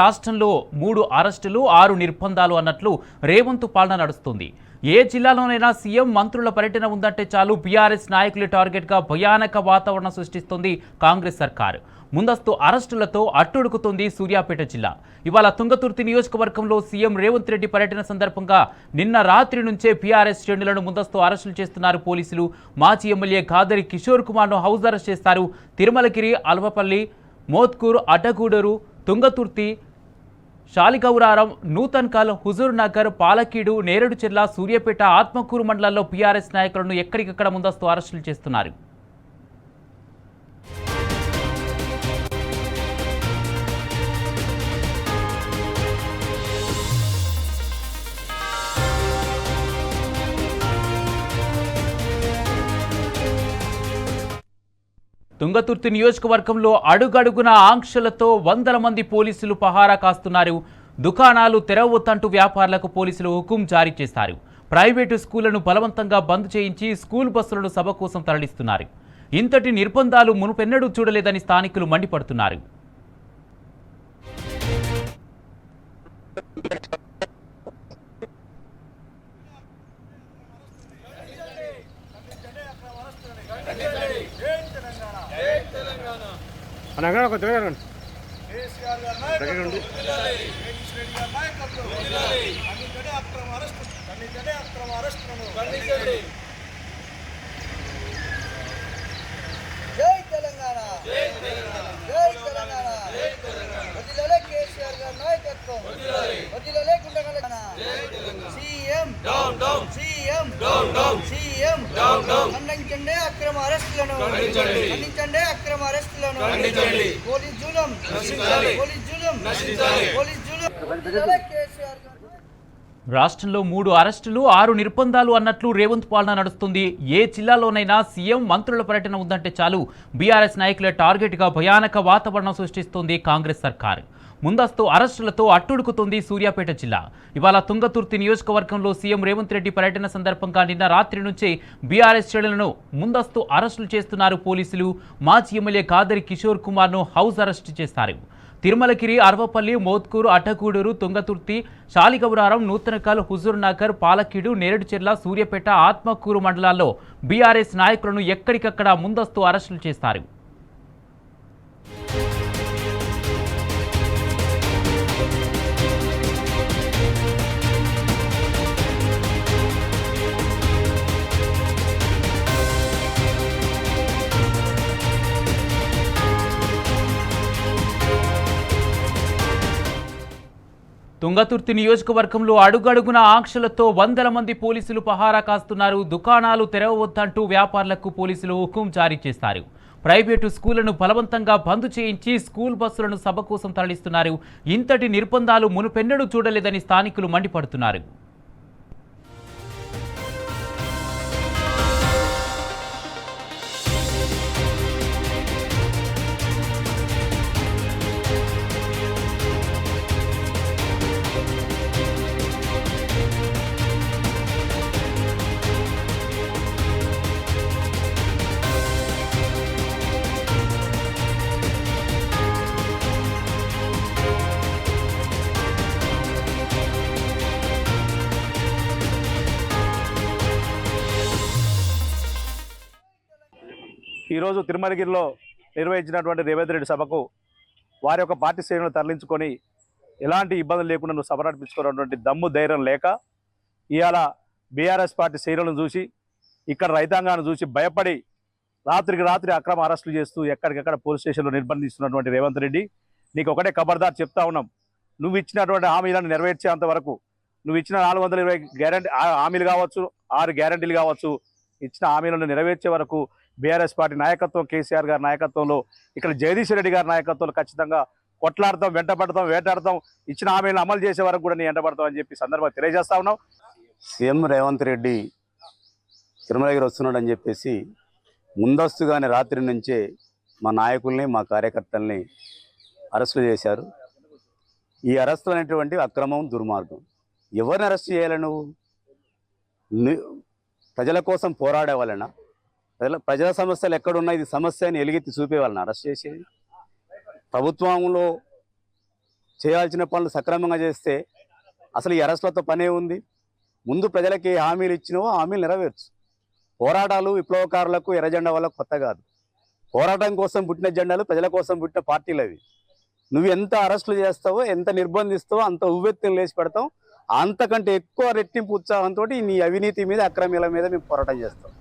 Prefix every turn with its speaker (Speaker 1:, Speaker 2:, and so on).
Speaker 1: రాష్ట్రంలో 3 అరెస్టులు 6 నిర్బంధాలు అన్నట్లు రేవంత్ పాలన నడుస్తుంది. ఏ జిల్లాలోనైనా సీఎం మంత్రుల పర్యటన ఉందంటే చాలు బీఆర్ఎస్ నాయకుల టార్గెట్గా భయానక వాతావరణం సృష్టిస్తుంది కాంగ్రెస్ సర్కార్. ముందస్తు అరెస్టులతో అట్టుడుకుతుంది సూర్యాపేట జిల్లా. ఇవాళ తుంగతుర్తి నియోజకవర్గంలో సీఎం రేవంత్ రెడ్డి పర్యటన సందర్భంగా నిన్న రాత్రి నుంచే బీఆర్ఎస్ శ్రేణులను ముందస్తు అరెస్టులు చేస్తున్నారు పోలీసులు. మాజీ ఎమ్మెల్యే ఖాదరి కిషోర్ కుమార్ను హౌస్ అరెస్ట్ చేస్తారు. తిరుమలగిరి, అల్వపల్లి, మోత్కూర్, అడ్డగూడూరు, తుంగతుర్తి, శాలిగౌరారం, నూతన్కల్, హుజూర్ నగర్, పాలకీడు, నేరేడుచెర్ల, సూర్యాపేట, ఆత్మకూరు మండలాల్లో బీఆర్ఎస్ నాయకులను ఎక్కడికక్కడ ముందస్తు అరెస్టులు చేస్తున్నారు. తుంగతుర్తి నియోజకవర్గంలో అడుగడుగున ఆంక్షలతో వందల మంది పోలీసులు పహారా కాస్తున్నారు. దుకాణాలు తెరవొద్దంటూ వ్యాపారులకు పోలీసులు హుకుం జారీ చేశారు. ప్రైవేటు స్కూళ్లను బలవంతంగా బంద్ చేయించి స్కూల్ బస్సులను సభ కోసం తరలిస్తున్నారు. ఇంతటి నిర్బంధాలు మునుపెన్నడూ చూడలేదని స్థానికులు మండిపడుతున్నారు. రాష్ట్రంలో 3 అరెస్టులు 6 నిర్బంధాలు అన్నట్లు రేవంత్ పాలన నడుస్తుంది. ఏ జిల్లాలోనైనా సీఎం మంత్రుల పర్యటన ఉందంటే చాలు బీఆర్ఎస్ నాయకుల టార్గెట్గా భయానక వాతావరణం సృష్టిస్తుంది కాంగ్రెస్ సర్కార్. ముందస్తు అరెస్టులతో అట్టుడుకుతుంది సూర్యాపేట జిల్లా. ఇవాళ తుంగతుర్తి నియోజకవర్గంలో సీఎం రేవంత్ రెడ్డి పర్యటన సందర్భంగా నిన్న రాత్రి నుంచే బీఆర్ఎస్ శ్రేణులను ముందస్తు అరెస్టులు చేస్తున్నారు పోలీసులు. మాజీ ఎమ్మెల్యే ఖాదరి కిషోర్ కుమార్ను హౌస్ అరెస్ట్ చేస్తారు. తిరుమలగిరి, అర్వపల్లి, మోత్కూరు, అడ్డగూడూరు, తుంగతుర్తి, శాలిగౌరారం, నూతనకల్, హుజూర్ నగర్, పాలకీడు, నేరేడుచెర్ల, సూర్యాపేట, ఆత్మకూరు మండలాల్లో బీఆర్ఎస్ నాయకులను ఎక్కడికక్కడ ముందస్తు అరెస్టులు చేస్తారు. తుంగతుర్తి నియోజకవర్గంలో అడుగడుగున ఆంక్షలతో వందల మంది పోలీసులు పహారా కాస్తున్నారు. దుకాణాలు తెరవవద్దంటూ వ్యాపారులకు పోలీసులు హుకుం జారీ చేస్తారు. ప్రైవేటు స్కూళ్లను బలవంతంగా బంద్ చేయించి స్కూల్ బస్సులను సభ కోసం తరలిస్తున్నారు. ఇంతటి నిర్బంధాలు మునుపెన్నడూ చూడలేదని స్థానికులు మండిపడుతున్నారు.
Speaker 2: ఈరోజు తిరుమలగిరిలో నిర్వహించినటువంటి రేవంత్ రెడ్డి సభకు వారి యొక్క పార్టీ శ్రేణులను తరలించుకొని ఎలాంటి ఇబ్బందులు లేకుండా నువ్వు సభ నడిపించుకున్నటువంటి దమ్ము ధైర్యం లేక ఇవాళ బీఆర్ఎస్ పార్టీ శ్రేణులను చూసి ఇక్కడ రైతాంగాన్ని చూసి భయపడి రాత్రికి రాత్రి అక్రమ అరెస్టులు చేస్తూ ఎక్కడికెక్కడ పోలీస్ స్టేషన్లో నిర్బంధిస్తున్నటువంటి రేవంత్ రెడ్డి, నీకు ఒకటే ఖబర్దార్ చెప్తా ఉన్నాం. నువ్వు ఇచ్చినటువంటి హామీలను నెరవేర్చేంత వరకు, నువ్వు ఇచ్చిన 420 గ్యారంటీ హామీలు కావచ్చు, 6 గ్యారంటీలు కావచ్చు, ఇచ్చిన హామీలను నెరవేర్చే వరకు బీఆర్ఎస్ పార్టీ నాయకత్వం, కేసీఆర్ గారి నాయకత్వంలో, ఇక్కడ జగదీష్ రెడ్డి గారి నాయకత్వంలో ఖచ్చితంగా కొట్లాడతాం, వెంటపడతాం, వేటాడతాం. ఇచ్చిన హామీలను అమలు చేసే వరకు కూడా నీ వెంటపడతాం అని చెప్పి సందర్భంగా తెలియజేస్తా ఉన్నాం.
Speaker 3: సీఎం రేవంత్ రెడ్డి తిరుమలగిరి వస్తున్నాడని చెప్పేసి ముందస్తుగానే రాత్రి నుంచే మా నాయకుల్ని, మా కార్యకర్తల్ని అరెస్టులు చేశారు. ఈ అరెస్టులు అనేటువంటి అక్రమం, దుర్మార్గం. ఎవరిని అరెస్ట్ చేయాలి? నువ్వు ప్రజల కోసం పోరాడే వాళ్ళనా? ప్రజల సమస్యలు ఎక్కడున్నా ఇది సమస్య అని ఎలుగెత్తి చూపే వాళ్ళని అరెస్ట్ చేసేది? ప్రభుత్వంలో చేయాల్సిన పనులు సక్రమంగా చేస్తే అసలు ఈ అరెస్టులతో పనే ఉంది. ముందు ప్రజలకి హామీలు ఇచ్చినవో హామీలు నెరవేర్చు. పోరాటాలు విప్లవకారులకు ఎర్రజెండా వల్ల కొత్త కాదు. పోరాటం కోసం పుట్టిన జెండాలు, ప్రజల కోసం పుట్టిన పార్టీలు అవి. నువ్వు ఎంత అరెస్టులు చేస్తావో, ఎంత నిర్బంధిస్తావో అంత ఉవ్వెత్తులు లేచి పెడతాం. అంతకంటే ఎక్కువ రెట్టింపు ఉత్సాహంతో నీ అవినీతి మీద, అక్రమీల మీద మేము పోరాటం చేస్తాం.